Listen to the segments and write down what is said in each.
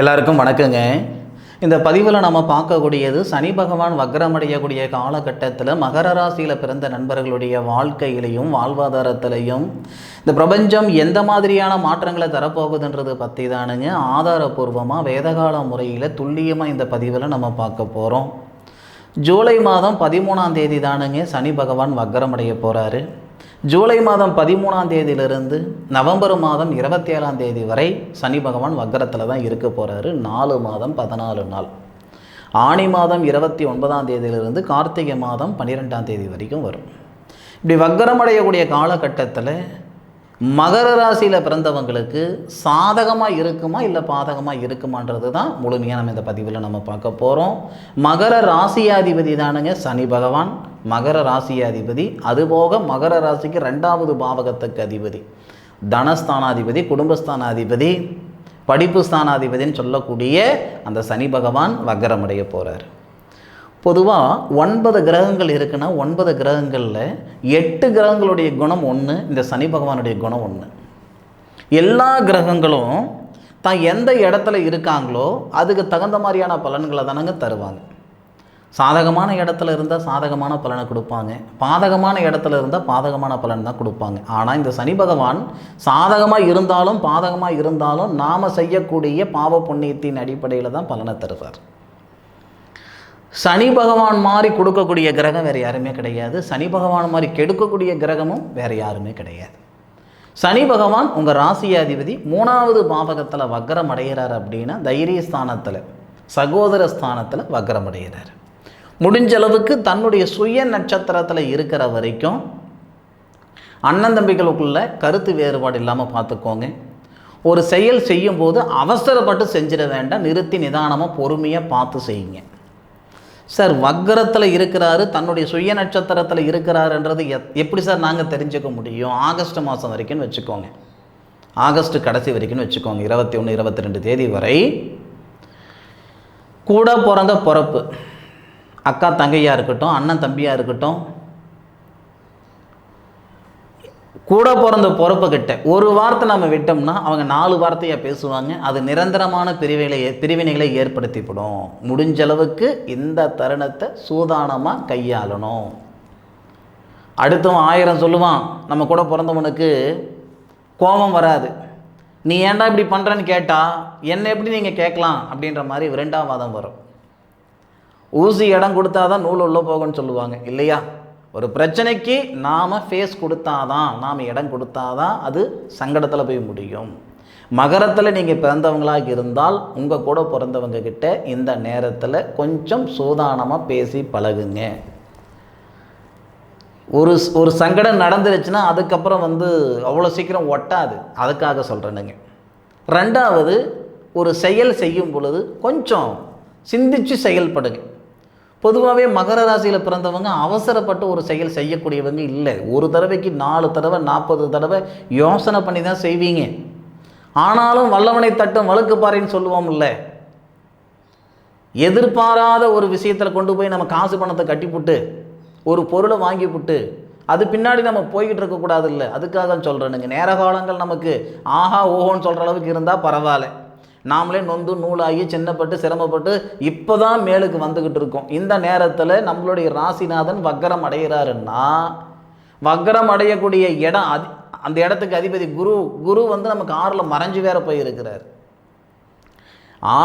எல்லாருக்கும் வணக்கங்க. இந்த பதிவில் நம்ம பார்க்கக்கூடியது சனி பகவான் வக்ரமடையக்கூடிய காலகட்டத்தில் மகர ராசியில் பிறந்த நண்பர்களுடைய வாழ்க்கையிலையும் வாழ்வாதாரத்திலையும் இந்த பிரபஞ்சம் எந்த மாதிரியான மாற்றங்களை தரப்போகுதுன்றது பற்றி தானுங்க ஆதாரபூர்வமாக வேதகால முறையில் துல்லியமாக இந்த பதிவில் நம்ம பார்க்க போகிறோம். ஜூலை மாதம் 13ஆம் தேதி தானுங்க சனி பகவான் வக்ரமடைய போகிறாரு. ஜூலை மாதம் 13ஆம் தேதியிலிருந்து நவம்பர் மாதம் 27ஆம் தேதி வரை சனி பகவான் வக்ரத்தில் தான் இருக்க போகிறாரு. 4 மாதம் 14 நாள். ஆனி மாதம் 29ஆம் தேதியிலிருந்து கார்த்திகை மாதம் 12ஆம் தேதி வரைக்கும் வரும். இப்படி வக்ரமடையக்கூடிய காலகட்டத்தில் மகர ராசியில் பிறந்தவங்களுக்கு சாதகமாக இருக்குமா இல்லை பாதகமாக இருக்குமான்றது தான் முழுமையாக நம்ம இந்த பதிவில் நம்ம பார்க்க போகிறோம். மகர ராசியாதிபதி தானுங்க சனி பகவான். மகர ராசியாதிபதி, அதுபோக மகர ராசிக்கு 2வது பாவகத்துக்கு அதிபதி, தனஸ்தானாதிபதி, குடும்பஸ்தானாதிபதி, படிப்பு ஸ்தானாதிபதின்னு சொல்லக்கூடிய அந்த சனி பகவான் வக்ரமடைய போகிறார். பொதுவாக 9 கிரகங்கள் இருக்குன்னா 9 கிரகங்களில் 8 கிரகங்களுடைய குணம் ஒன்று, இந்த சனி பகவானுடைய குணம் ஒன்று. எல்லா கிரகங்களும் தான் எந்த இடத்துல இருக்காங்களோ அதுக்கு தகுந்த மாதிரியான பலன்களை தானங்க தருவாங்க. சாதகமான இடத்துல இருந்தால் சாதகமான பலனை கொடுப்பாங்க, பாதகமான இடத்துல இருந்தால் பாதகமான பலன் தான் கொடுப்பாங்க. ஆனால் இந்த சனி பகவான் சாதகமாக இருந்தாலும் பாதகமாக இருந்தாலும் நாம் செய்யக்கூடிய பாவ புண்ணியத்தின் அடிப்படையில் தான் பலனை தருவார். சனி பகவான் மாதிரி கொடுக்கக்கூடிய கிரகம் வேறு யாருமே கிடையாது. சனி பகவான் மாதிரி கெடுக்கக்கூடிய கிரகமும் வேறு யாருமே கிடையாது. சனி பகவான் உங்கள் ராசியாதிபதி 3வது பாவகத்தில் வக்ரம் அடைகிறார் அப்படின்னா தைரியஸ்தானத்தில், சகோதர ஸ்தானத்தில் வக்ரம் அடைகிறார். முடிஞ்ச அளவுக்கு தன்னுடைய சுய நட்சத்திரத்தில் இருக்கிற வரைக்கும் அண்ணன் தம்பிகளுக்குள்ள கருத்து வேறுபாடு இல்லாமல் பார்த்துக்கோங்க. ஒரு செயல் செய்யும்போது அவசரப்பட்டு செஞ்சிட வேண்டாம், நிறுத்தி நிதானமாக பொறுமையாக பார்த்து செய்யுங்க. சார் வக்ரத்தில் இருக்கிறாரு, தன்னுடைய சுய நட்சத்திரத்தில் இருக்கிறாருன்றது எப்படி சார் நாங்கள் தெரிஞ்சுக்க முடியும்? ஆகஸ்ட் மாதம் வரைக்கும்னு வச்சுக்கோங்க, ஆகஸ்ட் கடைசி வரைக்கும்னு வச்சுக்கோங்க, 21, 22 தேதி வரை கூட பிறந்த பிறப்பு, அக்கா தங்கையாக இருக்கட்டும், அண்ணன் தம்பியாக இருக்கட்டும், கூட பிறந்த பொறுப்புக்கிட்ட ஒரு வார்த்தை நம்ம விட்டோம்னா அவங்க 4 வார்த்தையாக பேசுவாங்க. அது நிரந்தரமான பிரிவினைகளை ஏற்படுத்திவிடும். முடிஞ்ச அளவுக்கு இந்த தருணத்தை சூதானமாக கையாளணும். அடுத்தவன் 1000 சொல்லுவான், நம்ம கூட பிறந்தவனுக்கு கோபம் வராது. நீ ஏன்டா இப்படி பண்ணுறேன்னு கேட்டால் என்ன எப்படி நீங்கள் கேட்கலாம் அப்படின்ற மாதிரி விரண்டாவாதம் வரும். ஊசி இடம் கொடுத்தாதான் நூல் உள்ளே போகும்னு சொல்லுவாங்க இல்லையா? ஒரு பிரச்சனைக்கு நாம் ஃபேஸ் கொடுத்தாதான், நாம் இடம் கொடுத்தாதான் அது சங்கடத்தில் போய் முடியும். மகரத்தில் நீங்கள் பிறந்தவங்களாக இருந்தால் உங்கள் கூட பிறந்தவங்க கிட்ட இந்த நேரத்தில் கொஞ்சம் சூதானமாக பேசி பழகுங்க. ஒரு சங்கடம் நடந்துருச்சுன்னா அதுக்கப்புறம் அவ்வளோ சீக்கிரம் ஒட்டாது, அதுக்காக சொல்கிறேனுங்க. 2வது, ஒரு செயல் செய்யும் பொழுது கொஞ்சம் சிந்திச்சு செயல்படுங்க. பொதுவாகவே மகர ராசியில் பிறந்தவங்க அவசரப்பட்டு ஒரு செயல் செய்யக்கூடியவங்க இல்லை. ஒரு தடவைக்கு 4 தடவை 40 தடவை யோசனை பண்ணி தான் செய்வீங்க. ஆனாலும் வல்லவனை தட்டும் வழுக்கு பாறைன்னு சொல்லுவோம் இல்லை? எதிர்பாராத ஒரு விஷயத்தில் கொண்டு போய் நம்ம காசு பணத்தை கட்டிப்புட்டு ஒரு பொருளை வாங்கிவிட்டு அது பின்னாடி நம்ம போய்கிட்டு இருக்கக்கூடாது இல்லை? அதுக்காக சொல்கிறேனுங்க. நேர காலங்கள் நமக்கு ஆஹா ஓஹோன்னு சொல்கிற அளவுக்கு இருந்தால் பரவாயில்ல. நாமளே நொந்து நூலாகி சின்னப்பட்டு சிரமப்பட்டு இப்போ தான் மேலுக்கு வந்துக்கிட்டு இருக்கோம். இந்த நேரத்தில் நம்மளுடைய ராசிநாதன் வக்ரம் அடைகிறாருன்னா வக்ரம் அடையக்கூடிய இடம் அந்த இடத்துக்கு அதிபதி குரு நமக்கு 6ல் மறைஞ்சு வேற போயிருக்கிறார்.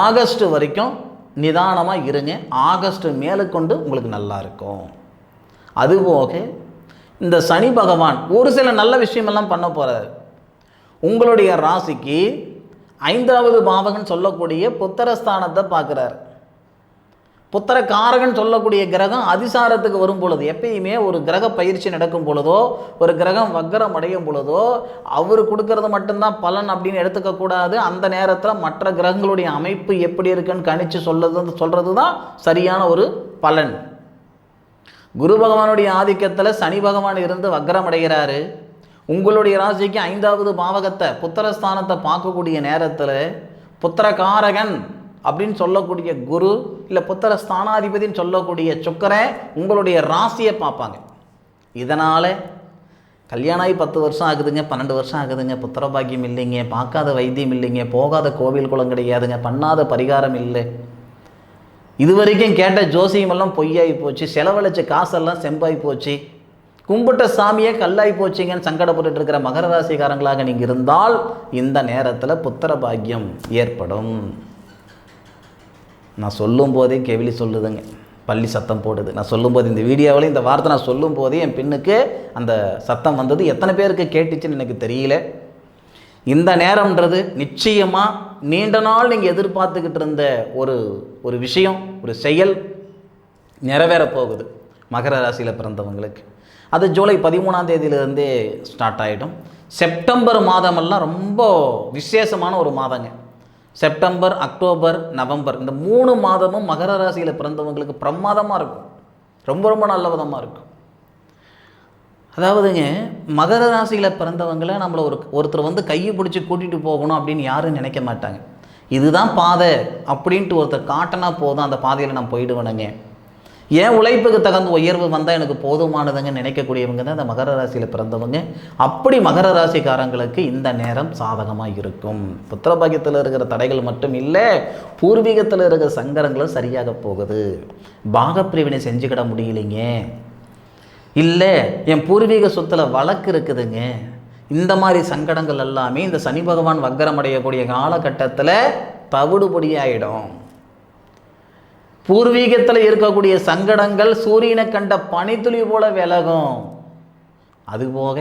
ஆகஸ்ட் வரைக்கும் நிதானமாக இருங்க. ஆகஸ்ட் மேலுக்கொண்டு உங்களுக்கு நல்லா இருக்கும். அதுபோக இந்த சனி பகவான் ஒரு சில நல்ல விஷயமெல்லாம் பண்ண போகிறார். உங்களுடைய ராசிக்கு 5வது பாவகன் சொல்லக்கூடிய புத்திரஸ்தானத்தை பார்க்குறார். புத்திரக்காரகன் சொல்லக்கூடிய கிரகம் அதிசாரத்துக்கு வரும் பொழுது, எப்பயுமே ஒரு கிரக பயிற்சி நடக்கும் பொழுதோ ஒரு கிரகம் வக்ரம் அடையும் பொழுதோ அவர் கொடுக்கறது மட்டும்தான் பலன் அப்படின்னு எடுத்துக்கக்கூடாது. அந்த நேரத்தில் மற்ற கிரகங்களுடைய அமைப்பு எப்படி இருக்குன்னு கணிச்சு சொல்கிறது தான் சரியான ஒரு பலன். குரு பகவானுடைய ஆதிக்கத்தில் சனி பகவான் இருந்து வக்ரம் அடைகிறாரு. உங்களுடைய ராசிக்கு 5வது பாவகத்தை புத்திரஸ்தானத்தை பார்க்கக்கூடிய நேரத்தில் புத்திரகாரகன் அப்படின்னு சொல்லக்கூடிய குரு இல்லை புத்திரஸ்தானாதிபதினு சொல்லக்கூடிய சுக்கிரன் உங்களுடைய ராசியை பார்ப்பாங்க. இதனால் கல்யாணம் ஆகி 10 வருஷம் ஆகுதுங்க, 12 வருஷம் ஆகுதுங்க, புத்திர பாக்கியம் இல்லைங்க, பார்க்காத வைத்தியம் இல்லைங்க, போகாத கோவில் குளம் கிடையாதுங்க, பண்ணாத பரிகாரம் இல்லை, இது வரைக்கும் கேட்ட ஜோசியமெல்லாம் பொய்யாகி போச்சு, செலவழிச்ச காசெல்லாம் செம்பாகி போச்சு, கும்பிட்ட சாமியே கல்லாகி போச்சிங்கன்னு சங்கடப்பட்டு இருக்கிற மகர ராசிக்காரங்களாக நீங்கள் இருந்தால் இந்த நேரத்தில் புத்திர பாக்கியம் ஏற்படும். நான் சொல்லும் போதே கெவிலி சொல்லுதுங்க, பள்ளி சத்தம் போடுது. நான் சொல்லும்போது இந்த வீடியோவில் இந்த வார்த்தை நான் சொல்லும் போதே என் பின்னுக்கு அந்த சத்தம் வந்தது. எத்தனை பேருக்கு கேட்டுச்சுன்னு எனக்கு தெரியல. இந்த நேரம்ன்றது நிச்சயமாக நீண்ட நாள் நீங்கள் எதிர்பார்த்துக்கிட்டு இருந்த ஒரு விஷயம், ஒரு செயல் நிறைவேற போகுது மகர ராசியில் பிறந்தவங்களுக்கு. அது ஜூலை 13ஆம் தேதியிலிருந்தே ஸ்டார்ட் ஆகிடும். செப்டம்பர் மாதமெல்லாம் ரொம்ப விசேஷமான ஒரு மாதங்க. செப்டம்பர், அக்டோபர், நவம்பர் இந்த 3 மாதமும் மகர ராசியில் பிறந்தவங்களுக்கு பிரமாதமாக இருக்கும், ரொம்ப ரொம்ப நல்ல விதமாக இருக்கும். அதாவதுங்க மகர ராசியில் பிறந்தவங்களை நம்மளை ஒருத்தர் வந்து கையை பிடிச்சி கூட்டிகிட்டு போகணும் அப்படின்னு யாரும் நினைக்க மாட்டாங்க. இதுதான் பாதை அப்படின்ட்டு ஒருத்தர் காட்டினா போதும், அந்த பாதையில் நான் போயிடுவேனுங்க, ஏன் உழைப்புக்கு தகுந்த உயர்வு வந்தால் எனக்கு போதுமானதுங்க நினைக்கக்கூடியவங்க தான் இந்த மகர ராசியில் பிறந்தவங்க. அப்படி மகர ராசிக்காரங்களுக்கு இந்த நேரம் சாதகமாக இருக்கும். புத்திரபாகியத்தில் இருக்கிற தடைகள் மட்டும் இல்லை, பூர்வீகத்தில் இருக்கிற சங்கடங்களும் சரியாக போகுது. பாகப்பிரிவினை செஞ்சுக்கிட முடியலைங்க, இல்லை என் பூர்வீக சொத்தில் வழக்கு இருக்குதுங்க, இந்த மாதிரி சங்கடங்கள் எல்லாமே இந்த சனி பகவான் வக்கரமடையக்கூடிய காலகட்டத்தில் தவிடுபடியாயிடும். பூர்வீகத்தில் இருக்கக்கூடிய சங்கடங்கள் சூரியனை கண்ட பனித்துளி போல விலகும். அதுபோக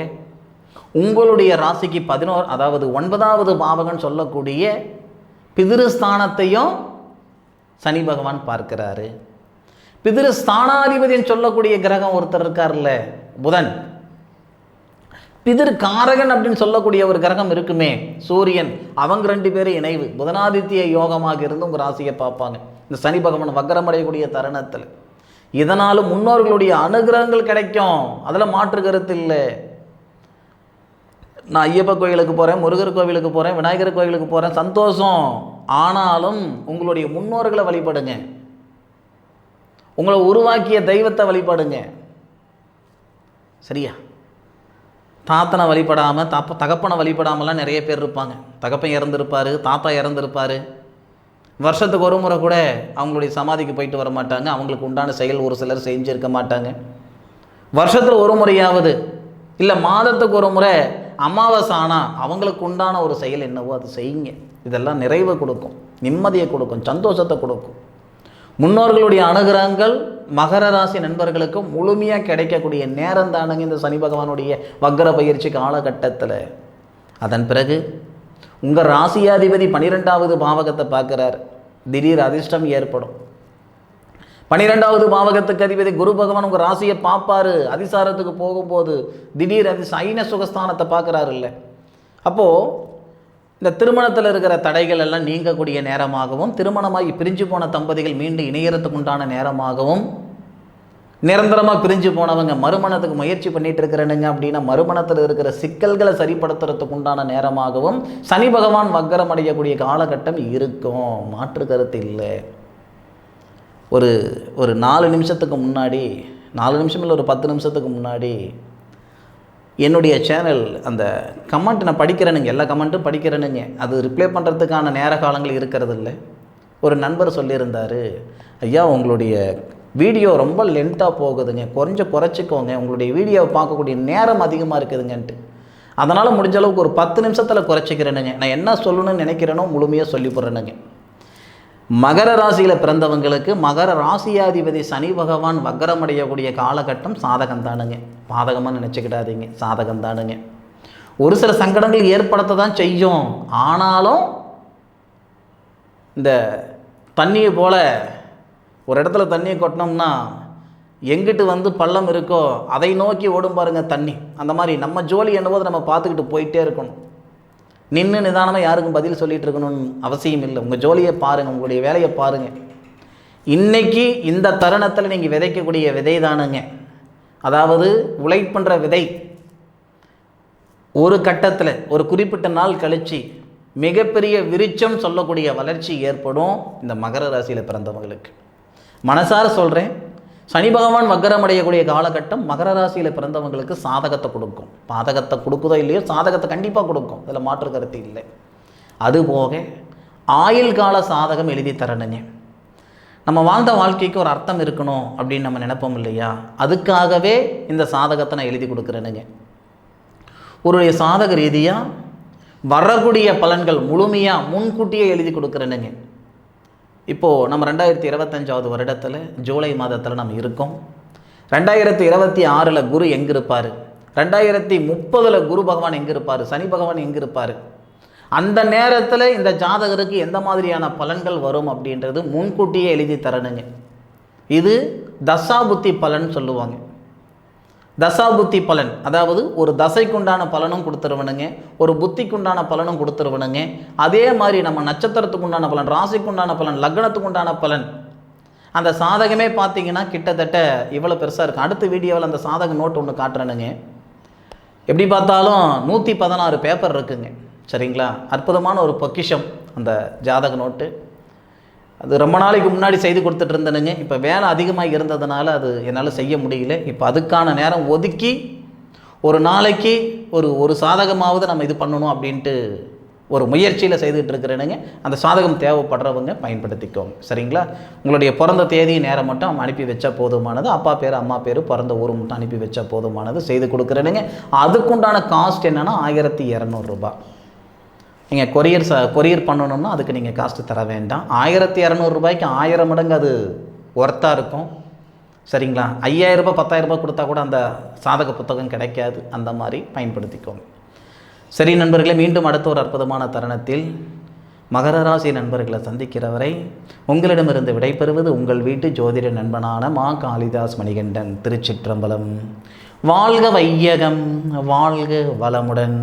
உங்களுடைய ராசிக்கு 9வது பாவகன் சொல்லக்கூடிய பிதிருஸ்தானத்தையும் சனி பகவான் பார்க்கிறாரு. பிதிருஸ்தானாதிபதின்னு சொல்லக்கூடிய கிரகம் ஒருத்தர் இருக்கார்ல புதன், பிதிர்காரகன் அப்படின்னு சொல்லக்கூடிய ஒரு கிரகம் இருக்குமே சூரியன், அவங்க 2 பேரும் இணைவு புதனாதித்ய யோகமாக இருந்து உங்கள் ராசியை பார்ப்பாங்க இந்த சனி பகவான் வக்கரமடையக்கூடிய தருணத்தில். இதனாலும் முன்னோர்களுடைய அனுகிரகங்கள் கிடைக்கும், அதில் மாற்று கருத்து இல்லை. நான் ஐயப்ப கோயிலுக்கு போகிறேன், முருகர் கோவிலுக்கு போகிறேன், விநாயகர் கோவிலுக்கு போகிறேன், சந்தோஷம். ஆனாலும் உங்களுடைய முன்னோர்களை வழிபடுங்க, உங்களை உருவாக்கிய தெய்வத்தை வழிபடுங்க, சரியா? தாத்தனை வழிபடாமல் தகப்பனை வழிபடாமலாம் நிறைய பேர் இருப்பாங்க. தகப்பன் இறந்துருப்பார், தாத்தா இறந்துருப்பார், வருஷத்துக்கு ஒரு முறை கூட அவங்களுடைய சமாதிக்கு போயிட்டு வர மாட்டாங்க, அவங்களுக்கு உண்டான செயல் ஒரு சிலர் செஞ்சுருக்க மாட்டாங்க. வருஷத்தில் ஒரு முறையாவது இல்லை மாதத்துக்கு ஒரு முறை அமாவாசை ஆனால் அவங்களுக்கு உண்டான ஒரு செயல் என்னவோ அது செய்யுங்க. இதெல்லாம் நிறைவை கொடுக்கும், நிம்மதியை கொடுக்கும், சந்தோஷத்தை கொடுக்கும். முன்னோர்களுடைய அனுகிரகங்கள் மகர ராசி நண்பர்களுக்கு முழுமையாக கிடைக்கக்கூடிய நேரம் தானுங்க இந்த சனி பகவானுடைய வக்கர பயிற்சி காலகட்டத்தில். அதன் பிறகு உங்கள் ராசியாதிபதி 12வது பாவகத்தை பார்க்குறார், திடீர் அதிர்ஷ்டம் ஏற்படும். 12வது பாவகத்துக்கு அதிபதி குரு பகவான் உங்கள் ராசியை பார்ப்பார். அதிசாரத்துக்கு போகும்போது திடீர் ஐன சுகஸ்தானத்தை பார்க்குறாரு இல்லை. அப்போது இந்த திருமணத்தில் இருக்கிற தடைகள் எல்லாம் நீங்கக்கூடிய நேரமாகவும், திருமணமாகி பிரிஞ்சு போன தம்பதிகள் மீண்டும் இணையறதுக்கு உண்டான நேரமாகவும், நிரந்தரமாக பிரிஞ்சு போனவங்க மறுமணத்துக்கு முயற்சி பண்ணிட்டு இருக்கிறனுங்க அப்படின்னா மறுமணத்தில் இருக்கிற சிக்கல்களை சரிப்படுத்துறதுக்கு உண்டான நேரமாகவும் சனி பகவான் வக்கரம் அடையக்கூடிய காலகட்டம் இருக்கும், மாற்று கருத்து இல்லை. ஒரு 4 நிமிஷத்துக்கு முன்னாடி, 4 நிமிஷம் இல்லை, ஒரு 10 நிமிஷத்துக்கு முன்னாடி என்னுடைய சேனல் அந்த கமெண்ட் நான் படிக்கிறேனுங்க, எல்லா கமெண்ட்டும் படிக்கிறேனுங்க, அது ரிப்ளை பண்ணுறதுக்கான நேர காலங்கள் இருக்கிறது இல்லை. ஒரு நண்பர் சொல்லியிருந்தார், ஐயா உங்களுடைய வீடியோ ரொம்ப லென்த்தாக போகுதுங்க, கொஞ்சம் குறைச்சிக்கோங்க, உங்களுடைய வீடியோவை பார்க்கக்கூடிய நேரம் அதிகமாக இருக்குதுங்கன்ட்டு. அதனால் முடிஞ்ச அளவுக்கு ஒரு 10 நிமிஷத்தில் குறைச்சிக்கிறேனுங்க. நான் என்ன சொல்லணும்னு நினைக்கிறேனோ முழுமையாக சொல்லி போடுறேனுங்க. மகர ராசியில் பிறந்தவங்களுக்கு மகர ராசியாதிபதி சனி பகவான் வக்கரமடையக்கூடிய காலகட்டம் சாதகம் தானுங்க, பாதகமாக நினச்சிக்கிடாதீங்க, சாதகம் தானுங்க. ஒரு சில சங்கடங்கள் ஏற்படுத்த தான் செய்யும், ஆனாலும் இந்த தண்ணியை போல் ஒரு இடத்துல தண்ணியை கொட்டினோம்னா எங்கிட்டு வந்து பள்ளம் இருக்கோ அதை நோக்கி ஓடும் பாருங்க தண்ணி. அந்த மாதிரி நம்ம ஜோலி என்னவோ நம்ம பார்த்துக்கிட்டு போயிட்டே இருக்கணும். நின்று நிதானமாக யாருக்கும் பதில் சொல்லிகிட்டு இருக்கணும்னு அவசியம் இல்லை. உங்கள் ஜோலியை பாருங்கள், உங்களுடைய வேலையை பாருங்கள். இன்றைக்கி இந்த தருணத்தில் நீங்கள் விதைக்கக்கூடிய விதை தானுங்க, அதாவது உழைப்புன்ற விதை ஒரு கட்டத்தில் ஒரு குறிப்பிட்ட நாள் கழித்து மிகப்பெரிய விருட்சம் சொல்லக்கூடிய வளர்ச்சி ஏற்படும் இந்த மகர ராசியில் பிறந்தவங்களுக்கு. மனசார சொல்கிறேன், சனி பகவான் வக்கரம் அடையக்கூடிய காலகட்டம் மகர ராசியில் பிறந்தவங்களுக்கு சாதகத்தை கொடுக்கும். பாதகத்தை கொடுக்குதோ இல்லையோ சாதகத்தை கண்டிப்பாக கொடுக்கும், இதில் மாற்று கருத்து இல்லை. அதுபோக ஆயுள் கால சாதகம் எழுதி தரணுங்க. நம்ம வாழ்ந்த வாழ்க்கைக்கு ஒரு அர்த்தம் இருக்கணும் அப்படின்னு நம்ம நினைப்போம் இல்லையா, அதுக்காகவே இந்த சாதகத்தை நான் எழுதி கொடுக்குறேனுங்க. ஒரு சாதக ரீதியாக வரக்கூடிய பலன்கள் முழுமையாக முன்கூட்டியே எழுதி கொடுக்குறேனுங்க. இப்போது நம்ம 2025 வருடத்தில் ஜூலை மாதத்தில் நம்ம இருக்கோம். 2026 குரு எங்கே இருப்பார், 2030 குரு பகவான் எங்கே இருப்பார், சனி பகவான் எங்கே இருப்பார், அந்த நேரத்தில் இந்த ஜாதகருக்கு எந்த மாதிரியான பலன்கள் வரும் அப்படின்றது முன்கூட்டியே எழுதி தரணுங்க. இது தசாபுத்தி பலன் சொல்லுவாங்க. தசாபுத்தி பலன் அதாவது ஒரு தசைக்குண்டான பலனும் கொடுத்துருவனுங்க, ஒரு புத்திக்குண்டான பலனும் கொடுத்துருவனுங்க. அதே மாதிரி நம்ம நட்சத்திரத்துக்கு உண்டான பலன், ராசிக்குண்டான பலன், லக்னத்துக்கு உண்டான பலன், அந்த சாதகமே பார்த்தீங்கன்னா கிட்டத்தட்ட இவ்வளோ பெருசாக இருக்கும். அடுத்த வீடியோவில் அந்த சாதக நோட்டு ஒன்று காட்டுறேனுங்க. எப்படி பார்த்தாலும் 116 பேப்பர் இருக்குங்க. சரிங்களா, அற்புதமான ஒரு பொக்கிஷம் அந்த ஜாதக நோட்டு. அது ரொம்ப நாளைக்கு முன்னாடி செய்து கொடுத்துட்டு இருந்தேனுங்க. இப்போ வேலை அதிகமாக இருந்ததுனால அது என்னால் செய்ய முடியல. இப்போ அதுக்கான நேரம் ஒதுக்கி ஒரு நாளைக்கு ஒரு சாதகமாவது நம்ம இது பண்ணணும் அப்படின்ட்டு ஒரு முயற்சியில் செய்துகிட்டு இருக்கிறேனுங்க. அந்த சாதகம் தேவைப்படுறவங்க பயன்படுத்திக்கோங்க. சரிங்களா, உங்களுடைய பிறந்த தேதி நேரம் மட்டும் அனுப்பி வச்சா போதுமானது. அப்பா பேர் அம்மா பேர் பிறந்த ஊர் மட்டும் அனுப்பி வச்சா போதுமானது, செய்து கொடுக்குறேனுங்க. அதுக்குண்டான காஸ்ட் என்னென்னா 1200 ரூபாய். நீங்கள் கொரியர் பண்ணணும்னா அதுக்கு நீங்கள் காஸ்ட்டு தர வேண்டாம். 1200 ரூபாய்க்கு 1000 மடங்கு அது ஒர்த்தாக இருக்கும். சரிங்களா, 5000 ரூபாய் 10,000 ரூபாய் கொடுத்தா கூட அந்த சாதக புத்தகம் கிடைக்காது. அந்த மாதிரி பயன்படுத்திக்கோங்க. சரி நண்பர்களே, மீண்டும் அடுத்த ஒரு அற்புதமான தருணத்தில் மகர ராசி நண்பர்களை சந்திக்கிற வரை உங்களிடமிருந்து விடைபெறுவது உங்கள் வீட்டு ஜோதிட நண்பனான மா காளிதாஸ் மணிகண்டன். திருச்சிற்றம்பலம். வாழ்க வையகம், வாழ்க வளமுடன்.